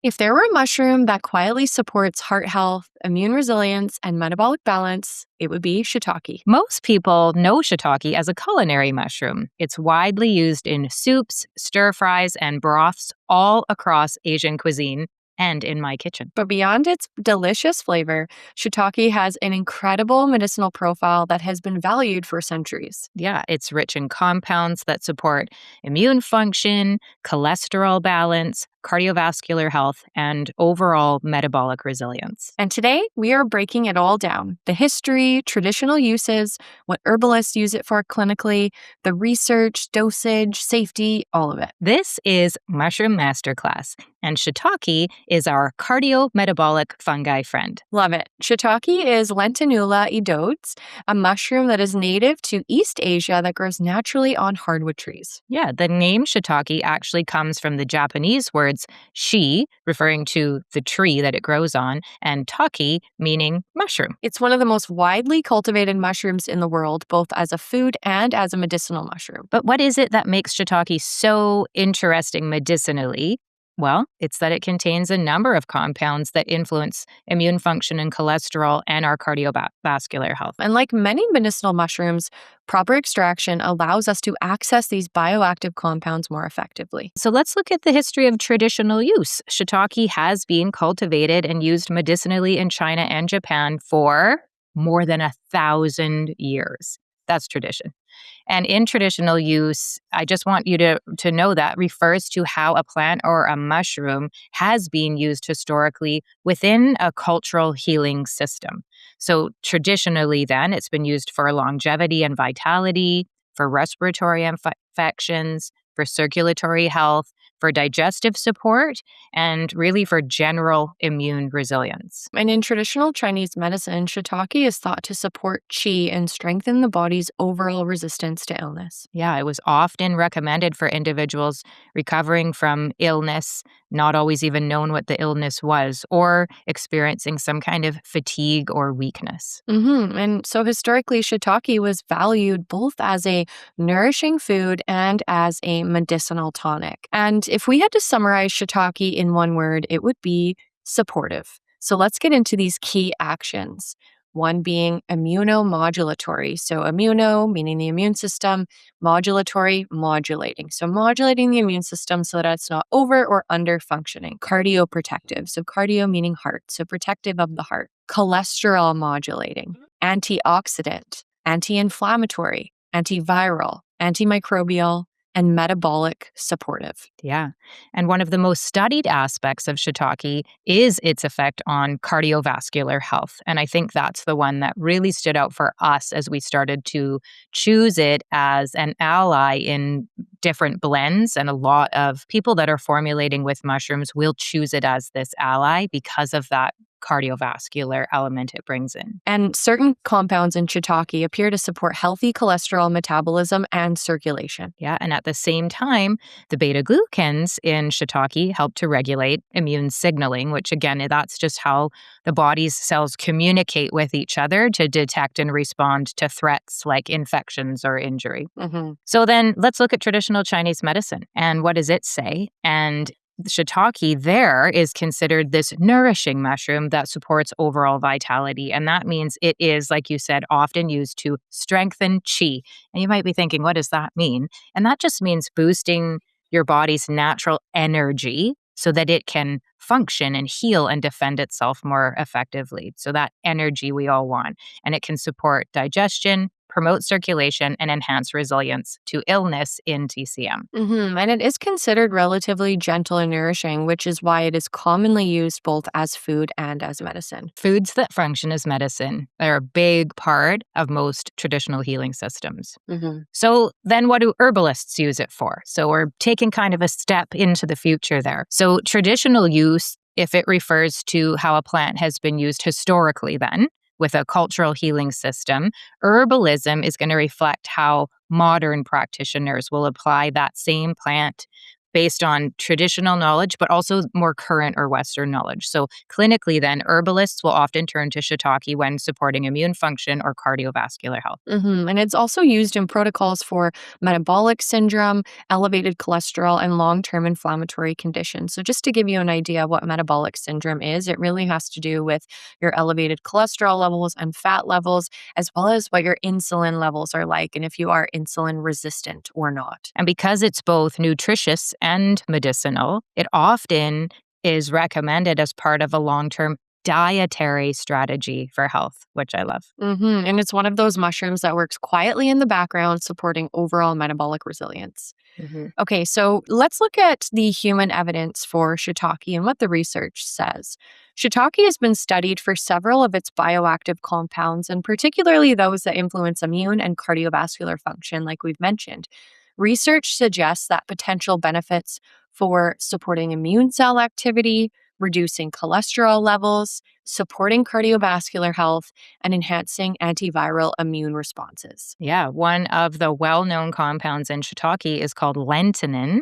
If there were a mushroom that quietly supports heart health, immune resilience, and metabolic balance, it would be shiitake. Most people know shiitake as a culinary mushroom. It's widely used in soups, stir fries, and broths all across Asian cuisine and in my kitchen. But beyond its delicious flavor, shiitake has an incredible medicinal profile that has been valued for centuries. Yeah, it's rich in compounds that support immune function, cholesterol balance, cardiovascular health, and overall metabolic resilience. And today, we are breaking it all down: the history, traditional uses, what herbalists use it for clinically, the research, dosage, safety, all of it. This is Mushroom Masterclass, and shiitake is our cardiometabolic fungi friend. Love it. Shiitake is Lentinula edodes, a mushroom that is native to East Asia that grows naturally on hardwood trees. Yeah, the name shiitake actually comes from the Japanese words shi, referring to the tree that it grows on, and take, meaning mushroom. It's one of the most widely cultivated mushrooms in the world, both as a food and as a medicinal mushroom. But what is it that makes shiitake so interesting medicinally? Well, it's that it contains a number of compounds that influence immune function and cholesterol and our cardiovascular health. And like many medicinal mushrooms, proper extraction allows us to access these bioactive compounds more effectively. So let's look at the history of traditional use. Shiitake has been cultivated and used medicinally in China and Japan for more than 1,000 years. That's tradition. And in traditional use, I just want you to know that refers to how a plant or a mushroom has been used historically within a cultural healing system. So traditionally then, it's been used for longevity and vitality, for respiratory infections, for circulatory health, for digestive support, and really for general immune resilience. And in traditional Chinese medicine, shiitake is thought to support qi and strengthen the body's overall resistance to illness. Yeah, it was often recommended for individuals recovering from illness, not always even known what the illness was, or experiencing some kind of fatigue or weakness. And so historically, shiitake was valued both as a nourishing food and as a medicinal tonic. And if we had to summarize shiitake in one word, it would be supportive. So let's get into these key actions. One being immunomodulatory. So immuno, meaning the immune system, modulatory, modulating. So modulating the immune system so that it's not over or under functioning. Cardioprotective. So cardio meaning heart. So protective of the heart. Cholesterol modulating. Antioxidant, anti-inflammatory, antiviral, antimicrobial, and metabolic supportive. Yeah. And one of the most studied aspects of shiitake is its effect on cardiovascular health. And I think that's the one that really stood out for us as we started to choose it as an ally in different blends. And a lot of people that are formulating with mushrooms will choose it as this ally because of that cardiovascular element it brings in. And certain compounds in shiitake appear to support healthy cholesterol metabolism and circulation. Yeah, and at the same time, the beta-glucans in shiitake help to regulate immune signaling, which again, that's just how the body's cells communicate with each other to detect and respond to threats like infections or injury. So then let's look at traditional Chinese medicine. And what does it say? And shiitake there is considered this nourishing mushroom that supports overall vitality. And that means it is, like you said, often used to strengthen qi. And you might be thinking, what does that mean? And that just means boosting your body's natural energy so that it can function and heal and defend itself more effectively. So that energy we all want. And it can support digestion, promote circulation, and enhance resilience to illness in TCM. And it is considered relatively gentle and nourishing, which is why it is commonly used both as food and as medicine. Foods that function as medicine are a big part of most traditional healing systems. So then what do herbalists use it for? So we're taking kind of a step into the future there. So traditional use, if it refers to how a plant has been used historically then, with a cultural healing system, herbalism is going to reflect how modern practitioners will apply that same plant based on traditional knowledge, but also more current or Western knowledge. So clinically, then, herbalists will often turn to shiitake when supporting immune function or cardiovascular health. And it's also used in protocols for metabolic syndrome, elevated cholesterol, and long term inflammatory conditions. So, just to give you an idea of what metabolic syndrome is, it really has to do with your elevated cholesterol levels and fat levels, as well as what your insulin levels are like, and if you are insulin resistant or not. And because it's both nutritious and medicinal, it often is recommended as part of a long term dietary strategy for health, which I love. And it's one of those mushrooms that works quietly in the background, supporting overall metabolic resilience. Mhm. Okay, so let's look at the human evidence for shiitake and what the research says. Shiitake has been studied for several of its bioactive compounds, and particularly those that influence immune and cardiovascular function, like we've mentioned. Research suggests that potential benefits for supporting immune cell activity, reducing cholesterol levels, supporting cardiovascular health, and enhancing antiviral immune responses. Yeah, one of the well known compounds in shiitake is called lentinin.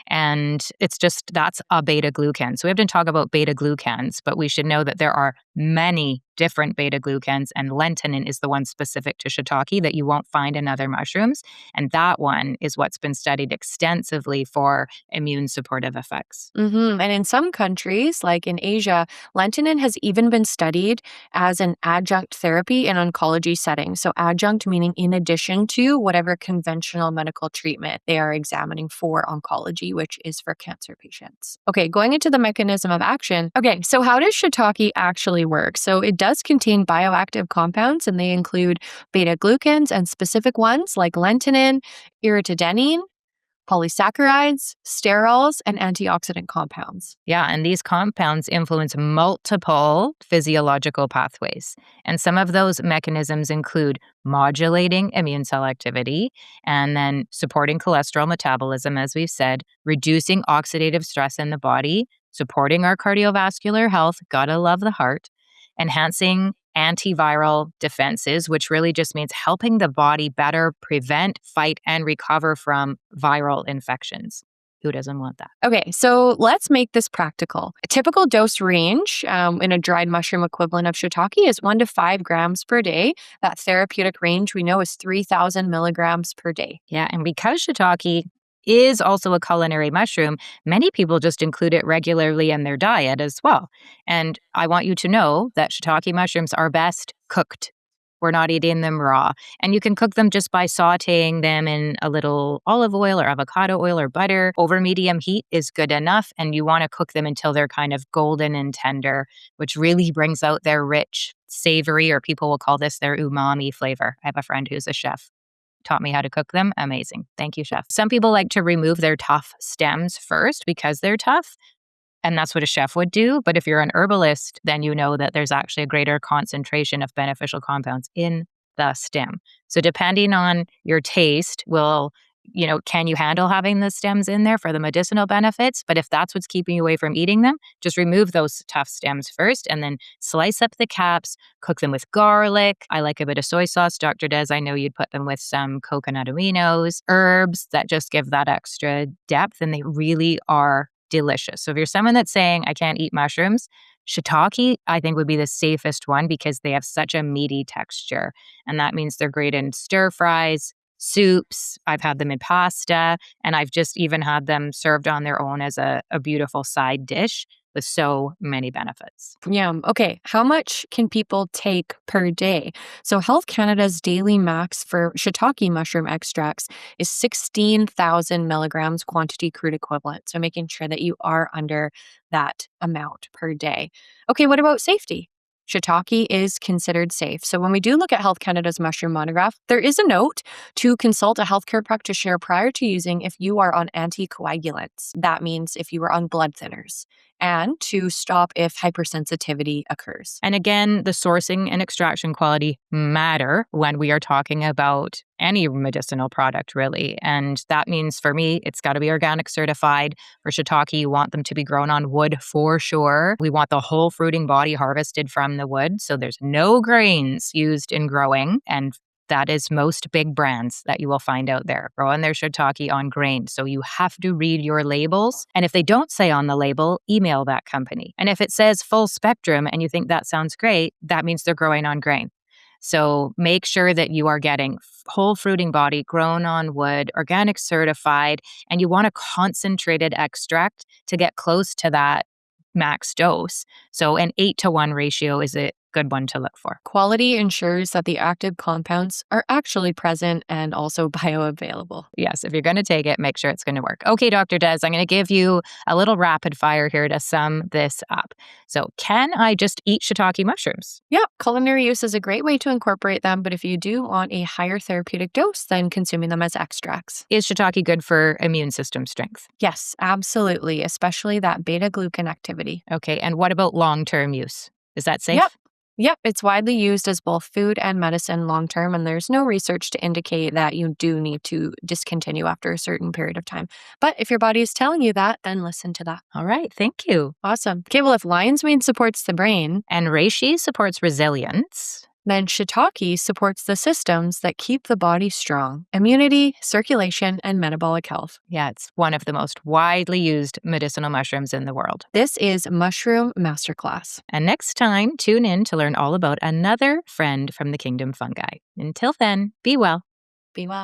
And that's a beta glucan. So we have to talk about beta glucans, but we should know that there are many different beta glucans, and lentinin is the one specific to shiitake that you won't find in other mushrooms. And that one is what's been studied extensively for immune supportive effects. And in some countries, like in Asia, lentinin has even been studied as an adjunct therapy in oncology settings. So, adjunct meaning in addition to whatever conventional medical treatment they are examining for oncology, which is for cancer patients. Okay, going into the mechanism of action. Okay, so how does shiitake actually work? So, it does contain bioactive compounds, and they include beta glucans and specific ones like lentinin, irritidinine, polysaccharides, sterols, and antioxidant compounds. Yeah, and these compounds influence multiple physiological pathways. And some of those mechanisms include modulating immune cell activity and then supporting cholesterol metabolism, as we've said, reducing oxidative stress in the body, supporting our cardiovascular health, gotta love the heart, enhancing antiviral defenses, which really just means helping the body better prevent, fight, and recover from viral infections. Who doesn't want that? Okay, so let's make this practical. A typical dose range in a dried mushroom equivalent of shiitake is 1 to 5 grams per day. That therapeutic range we know is 3,000 milligrams per day. Yeah, and because shiitake is also a culinary mushroom, many people just include it regularly in their diet as well. And I want you to know that shiitake mushrooms are best cooked. We're not eating them raw. And you can cook them just by sauteing them in a little olive oil or avocado oil or butter. Over medium heat is good enough. And you want to cook them until they're kind of golden and tender, which really brings out their rich, savory, or people will call this their umami flavor. I have a friend who's a chef. Taught me how to cook them. Amazing. Thank you, chef. Some people like to remove their tough stems first because they're tough. And that's what a chef would do. But if you're an herbalist, then you know that there's actually a greater concentration of beneficial compounds in the stem. So depending on your taste can you handle having the stems in there for the medicinal benefits? But if that's what's keeping you away from eating them, just remove those tough stems first and then slice up the caps, cook them with garlic. I like a bit of soy sauce. Dr. Des, I know you'd put them with some coconut aminos, herbs that just give that extra depth, and they really are delicious. So if you're someone that's saying, I can't eat mushrooms, shiitake, I think, would be the safest one because they have such a meaty texture. And that means they're great in stir fries, soups. I've had them in pasta, and I've just even had them served on their own as a beautiful side dish with so many benefits. Yum. Okay, how much can people take per day? So, Health Canada's daily max for shiitake mushroom extracts is 16,000 milligrams quantity crude equivalent. So, making sure that you are under that amount per day. Okay, what about safety? Shiitake is considered safe. So, when we do look at Health Canada's mushroom monograph, there is a note to consult a healthcare practitioner prior to using if you are on anticoagulants. That means if you are on blood thinners, and to stop if hypersensitivity occurs. And again, the sourcing and extraction quality matter when we are talking about any medicinal product, really. And that means for me, it's got to be organic certified. For shiitake, you want them to be grown on wood for sure. We want the whole fruiting body harvested from the wood. So there's no grains used in growing. And That is most big brands that you will find out there growing their shiitake on grain. So you have to read your labels. And if they don't say on the label, email that company. And if it says full spectrum and you think that sounds great, that means they're growing on grain. So make sure that you are getting whole fruiting body, grown on wood, organic certified, and you want a concentrated extract to get close to that max dose. So an 8-to-1 ratio is a good one to look for. Quality ensures that the active compounds are actually present and also bioavailable. Yes, if you're going to take it, make sure it's going to work. Okay, Dr. Des, I'm going to give you a little rapid fire here to sum this up. So, can I just eat shiitake mushrooms? Yeah, culinary use is a great way to incorporate them, but if you do want a higher therapeutic dose, then consuming them as extracts. Is shiitake good for immune system strength? Yes, absolutely, especially that beta glucan activity. Okay, and what about long-term use? Is that safe? Yep, it's widely used as both food and medicine long term, and there's no research to indicate that you do need to discontinue after a certain period of time. But if your body is telling you that, then listen to that. All right, thank you. Awesome. Okay, well, if lion's mane supports the brain, And reishi supports resilience. then shiitake supports the systems that keep the body strong: immunity, circulation, and metabolic health. Yeah, it's one of the most widely used medicinal mushrooms in the world. This is Mushroom Masterclass. And next time, tune in to learn all about another friend from the kingdom fungi. Until then, be well. Be well.